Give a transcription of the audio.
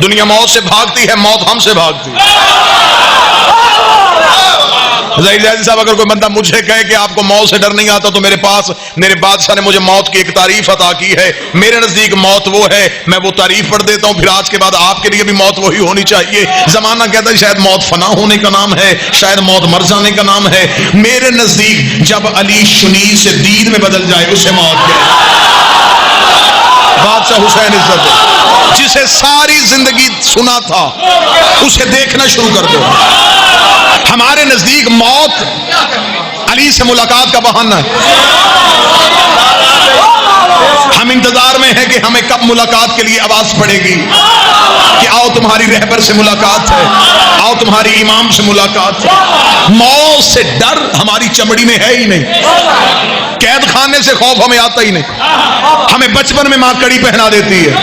دنیا موت سے بھاگتی ہے، موت ہم سے بھاگتی ہے۔ ظاہر صاحب اگر کوئی بندہ مجھے کہے کہ آپ کو موت سے ڈر نہیں آتا تو میرے پاس میرے بادشاہ نے مجھے موت کی ایک تعریف عطا کی ہے، میرے نزدیک موت وہ ہے، میں وہ تعریف پڑھ دیتا ہوں، پھر آج کے بعد آپ کے لیے بھی موت وہی ہونی چاہیے۔ زمانہ کہتا ہے شاید موت فنا ہونے کا نام ہے، شاید موت مر جانے کا نام ہے، میرے نزدیک جب علی شنی سے دید میں بدل جائے اسے موت کہے۔ بادشاہ حسین عزت جسے ساری زندگی سنا تھا اسے دیکھنا شروع کر دو۔ ہمارے نزدیک موت علی سے ملاقات کا بہانہ ہے، ہم انتظار میں ہیں کہ ہمیں کب ملاقات کے لیے آواز پڑے گی کہ آؤ تمہاری رہبر سے ملاقات ہے، آؤ تمہاری امام سے ملاقات ہے۔ موت سے ڈر ہماری چمڑی میں ہے ہی نہیں، قید خانے سے خوف ہمیں آتا ہی نہیں، ہمیں بچپن میں ماں کڑی پہنا دیتی ہے،